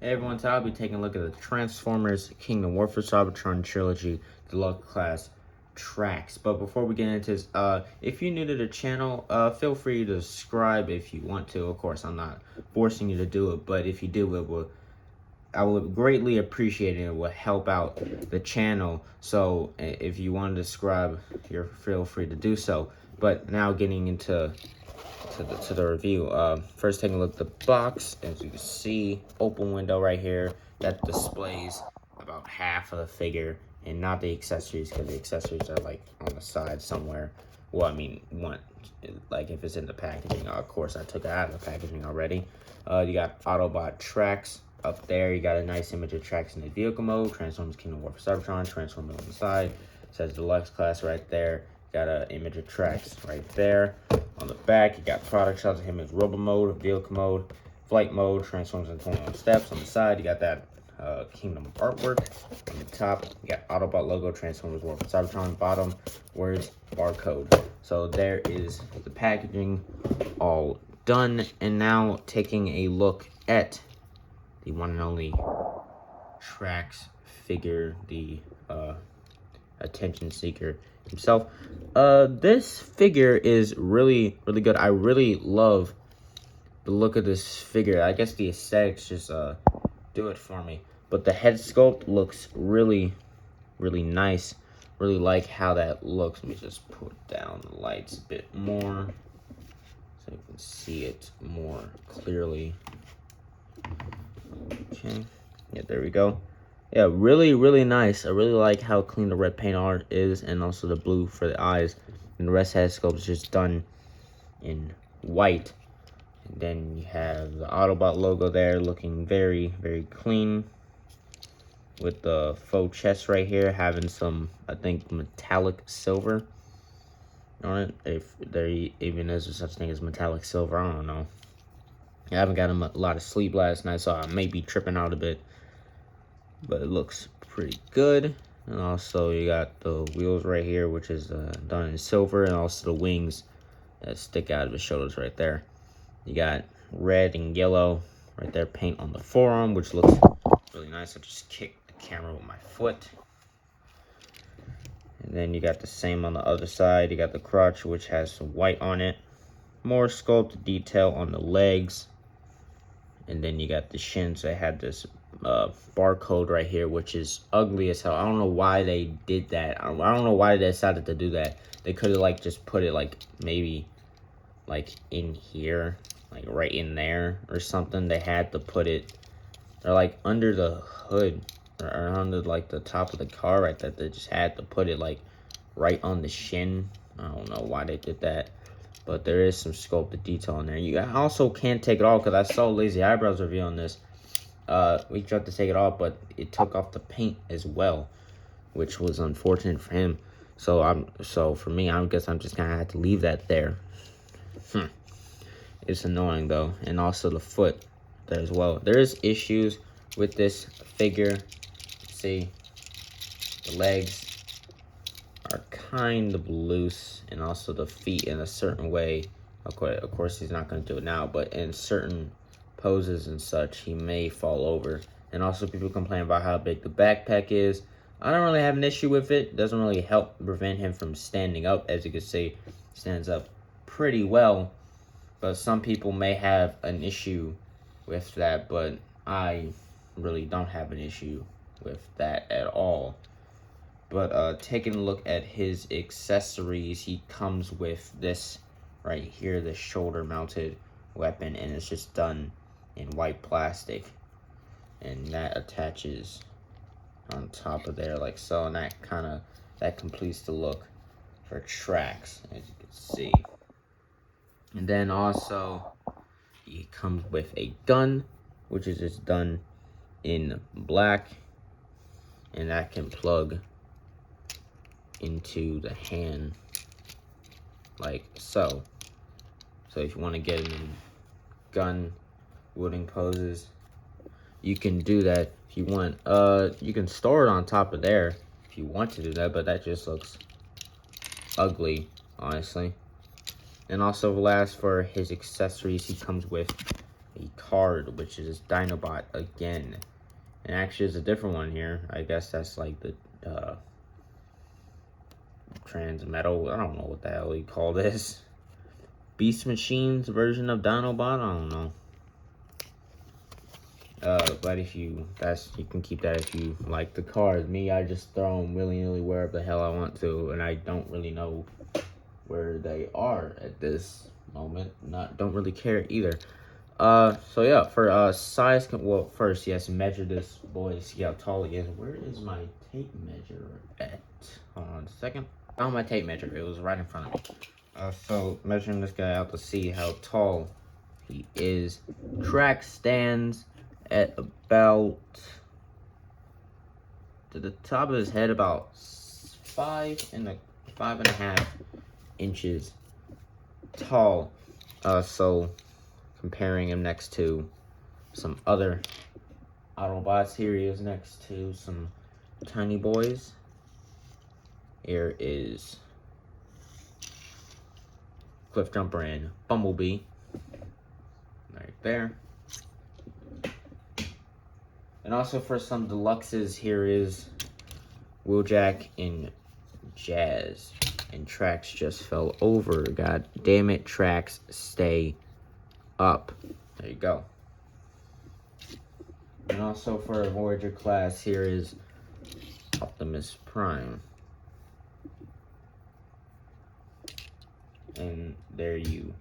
Hey everyone, today I'll be taking a look at the Transformers Kingdom Warfare Cybertron Trilogy Deluxe Class tracks. But before we get into this, if you're new to the channel, feel free to subscribe if you want to. Of course, I'm not forcing you to do it, but if you do, I would greatly appreciate it. It will help out the channel. So if you want to subscribe, feel free to do so. But now getting into the review. First taking a look at the box. As you can see, open window right here that displays about half of the figure and not the accessories, because the accessories are like on the side somewhere. Well, I mean, like if it's in the packaging. Of course, I took it out of the packaging already. You got Autobot tracks up there. You got a nice image of tracks in the vehicle mode. Transformers Kingdom Warfare Cybertron. Transformers on the side. It says Deluxe class right there. Got an image of tracks right there. On the back, you got product shots of him as Robo Mode, Vehicle Mode, Flight Mode, Transformers and 21 Steps. On the side, you got that Kingdom artwork. On the top, you got Autobot logo, Transformers Warfare Cybertron. Bottom, words, barcode. So there is the packaging all done. And now taking a look at the one and only tracks figure, the attention seeker himself. This figure is really good. I really love the look of this figure. I guess the aesthetics just do it for me. But the head sculpt looks really nice. Really like how that looks. Let me just put down the lights a bit more so you can see it more clearly. Okay, yeah, there we go. Yeah, really nice. I really like how clean the red paint art is, and also the blue for the eyes. And the rest of the sculpt is just done in white. And then you have the Autobot logo there, looking very clean. With the faux chest right here, having some, I think, metallic silver on it. If there even is a such thing as metallic silver, I don't know. I haven't gotten a lot of sleep last night, so I may be tripping out a bit. But it looks pretty good. And also you got the wheels right here, which is done in silver, and also the wings that stick out of his shoulders right there. You got red and yellow right there, paint on the forearm, which looks really nice. I just kicked the camera with my foot. And then you got the same on the other side. You got the crotch, which has some white on it. More sculpted detail on the legs. And then you got the shins. They had this barcode right here, which is ugly as hell. I don't know why they did that. I don't know why they decided to do that. They could have like just put it like maybe like in here, like right in there or something. They had to put it, or like under the hood or under like the top of the car right there. They just had to put it like right on the shin. I don't know why they did that. But there is some sculpted detail in there. You also can't take it off, because I saw Lazy Eyebrows review on this. We tried to take it off, but it took off the paint as well, which was unfortunate for him. So for me, I guess I'm just gonna have to leave that there. It's annoying though, and also the foot there as well. There is issues with this figure. See, the legs are kind of loose, and also the feet in a certain way. Of course he's not going to do it now, but in certain poses and such, he may fall over. And also people complain about how big the backpack is. I don't really have an issue with it. It doesn't really help prevent him from standing up. As you can see, stands up pretty well. But some people may have an issue with that, but I really don't have an issue with that at all. But taking a look at his accessories, he comes with this right here, the shoulder mounted weapon, and it's just done in white plastic, and that attaches on top of there like so, and that completes the look for tracks, as you can see. And then also he comes with a gun, which is just done in black, and that can plug into the hand like so. So if you want to get in gun wielding poses, you can do that if you want. You can store it on top of there if you want to do that, but that just looks ugly, honestly. And also last, for his accessories, he comes with a a card, which is Dinobot again. And actually, there's a different one here. I guess that's like the Transmetal. I don't know what the hell you call this. Beast Machine's version of Dinobot. I don't know. But if you can keep that if you like the cards. Me, I just throw them willy-nilly wherever the hell I want to, and I don't really know where they are at this moment. Don't really care either. So yeah, for size, well, first you have to measure this boy to see how tall he is. Where is my tape measure at? Hold on a second. Found my tape measure. It was right in front of me. So measuring this guy out to see how tall he is. Track stands at about to the top of his head, about 5.5 inches tall. So comparing him next to some other Autobots, here he is next to some tiny boys. Here is Cliffjumper and Bumblebee right there. And also for some deluxes, here is Wheeljack and Jazz. And Tracks just fell over. God damn it, Tracks, stay up. There you go. And also for a Voyager class, here is Optimus Prime. And there you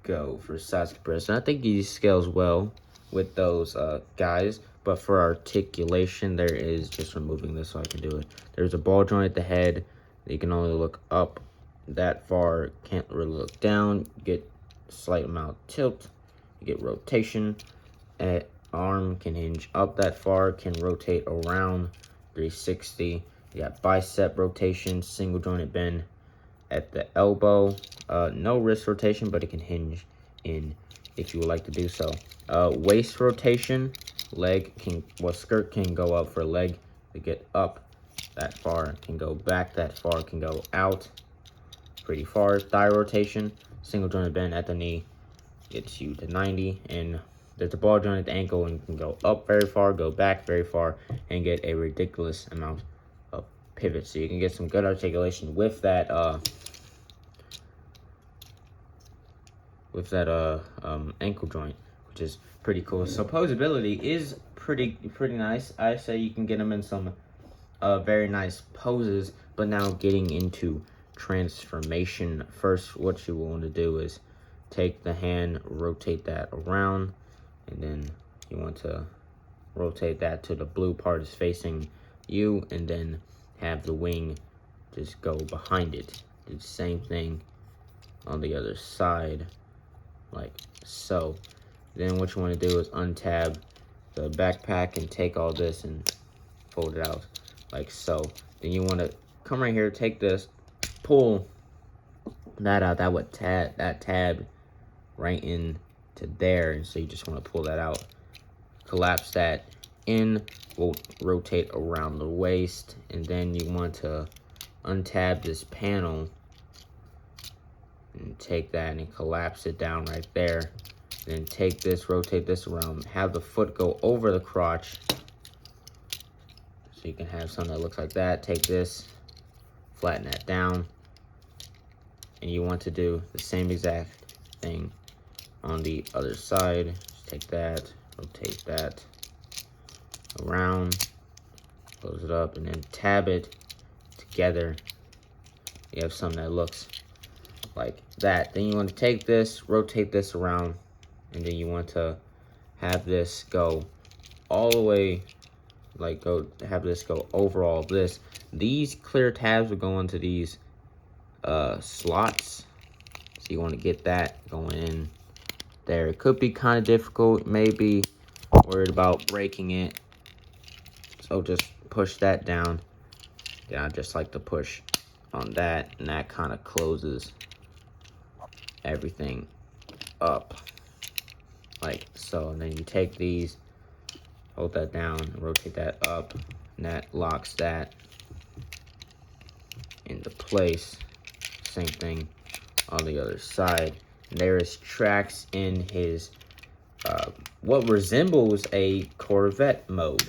go for size comparison. I think he scales well with those guys, but for articulation, there is, just removing this so I can do it. There's a ball joint at the head. You can only look up that far, can't really look down. You get slight amount of tilt, you get rotation. Arm can hinge up that far, can rotate around 360. You got bicep rotation, single jointed bend at the elbow. No wrist rotation, but it can hinge in if you would like to do so. Waist rotation, skirt can go up for leg to get up that far, can go back that far, can go out pretty far. Thigh rotation, single jointed bend at the knee gets you to 90, and there's a ball joint at the ankle and can go up very far, go back very far, and get a ridiculous amount of pivot. So you can get some good articulation with that ankle joint, which is pretty cool. So posability is pretty nice. I say you can get them in some very nice poses. But now getting into transformation, first what you want to do is take the hand, rotate that around, and then you want to rotate that to the blue part is facing you, and then have the wing just go behind it. Do the same thing on the other side, like so. Then what you want to do is untab the backpack and take all this and fold it out like so. Then you want to come right here, take this, pull that out. That would tab right in to there, and so you just want to pull that out, collapse that in, will rotate around the waist, and then you want to untab this panel and take that and collapse it down right there. Then take this, rotate this around, have the foot go over the crotch, so you can have something that looks like that. Take this, flatten that down, and you want to do the same exact thing on the other side. Just take that, rotate that around, close it up, and then tab it together. You have something that looks like that. Then you want to take this, rotate this around, and then you want to have this go all the way, like have this go over all of this. These clear tabs will go into these slots, so you want to get that going in there. It could be kind of difficult, maybe worried about breaking it, so just push that down. Then I just like to push on that, and that kind of closes everything up like so. And then you take these, hold that down, rotate that up, and that locks that into place. Same thing on the other side. There is tracks in his what resembles a Corvette mode.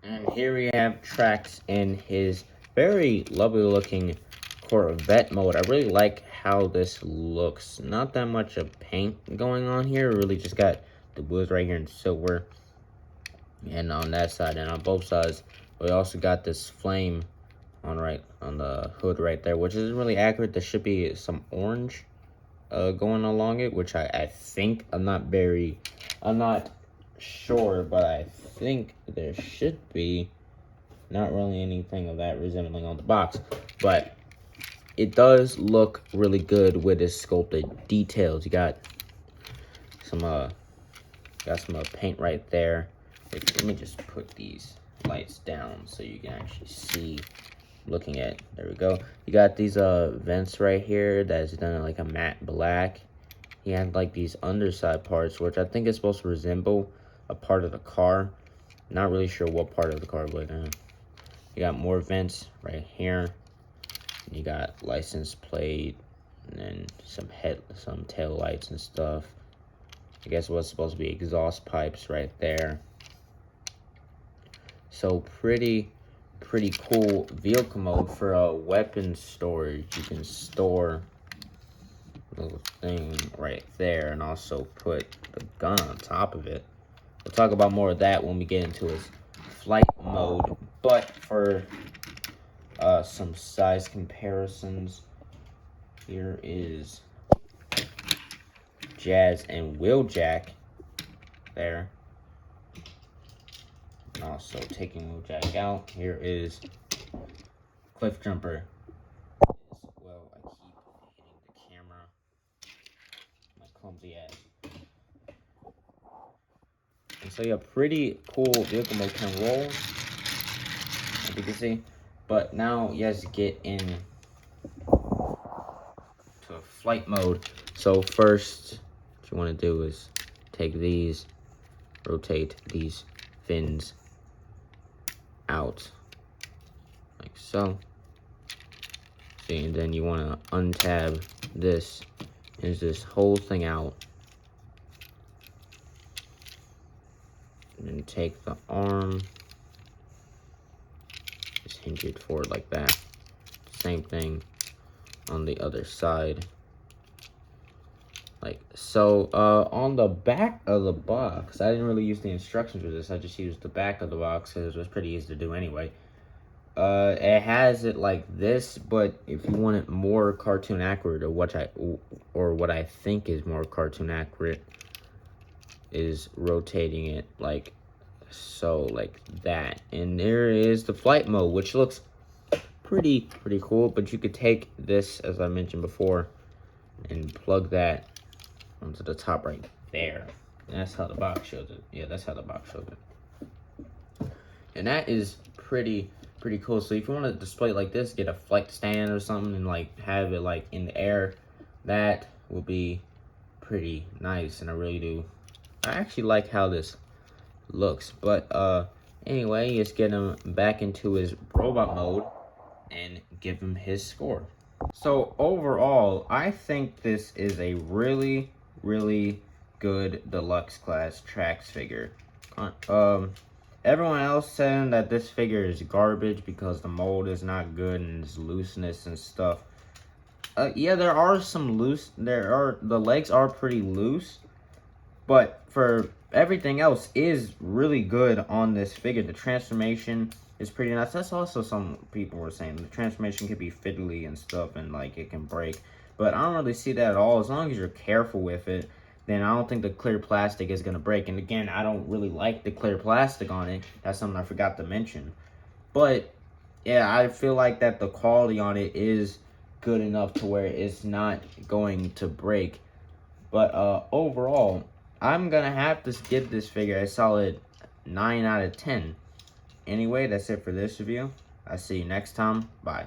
And here we have tracks in his very lovely looking Corvette mode. I really like how this looks. Not that much of paint going on here. Really just got the wheels right here in silver. And on that side and on both sides, we also got this flame on the hood right there, which isn't really accurate. There should be some orange going along it, which I think, I'm not sure, but I think there should be. Not really anything of that resembling on the box, but it does look really good with its sculpted details. You got some paint right there. Let me just put these lights down so you can actually see. Looking at, there we go. You got these vents right here that's done in like a matte black. He had like these underside parts, which I think is supposed to resemble a part of the car. Not really sure what part of the car, but you got more vents right here. You got license plate and then some tail lights and stuff. I guess what's supposed to be exhaust pipes right there. So pretty cool vehicle mode for a weapon storage. You can store a little thing right there and also put the gun on top of it. We'll talk about more of that when we get into his flight mode. But for some size comparisons, here is Jazz and Wheeljack there. And also taking Wheeljack out, here is Cliff Jumper. Well, I keep hitting the camera. My clumsy ass. And so yeah, pretty cool vehicle mode can roll, as you can see. But now you guys get in to flight mode. So first, what you want to do is take these, rotate these fins out like so. See, and then you want to untab this whole thing out, and then take the arm, just hinge it forward like that. Same thing on the other side, like so. On the back of the box, I didn't really use the instructions for this. I just used the back of the box because it was pretty easy to do anyway. It has it like this, but if you want it more cartoon accurate, or what I think is more cartoon accurate, is rotating it like so, like that. And there is the flight mode, which looks pretty cool. But you could take this, as I mentioned before, and plug that onto the top right there. And that's how the box shows it. Yeah, that's how the box shows it. And that is pretty cool. So if you want to display it like this, get a flight stand or something and like have it like in the air, that will be pretty nice. And I actually like how this looks. But anyway, let's get him back into his robot mode and give him his score. So overall, I think this is a really good deluxe class Trax figure. Everyone else saying that this figure is garbage because the mold is not good and its looseness and stuff. Yeah, there are some the legs are pretty loose, but for everything else is really good on this figure. The transformation is pretty nice. That's also some people were saying the transformation can be fiddly and stuff and like it can break, but I don't really see that at all. As long as you're careful with it, then I don't think the clear plastic is going to break. And again, I don't really like the clear plastic on it. That's something I forgot to mention. But yeah, I feel like that the quality on it is good enough to where it's not going to break. But overall, I'm going to have to give this figure a solid 9 out of 10. Anyway, that's it for this review. I'll see you next time. Bye.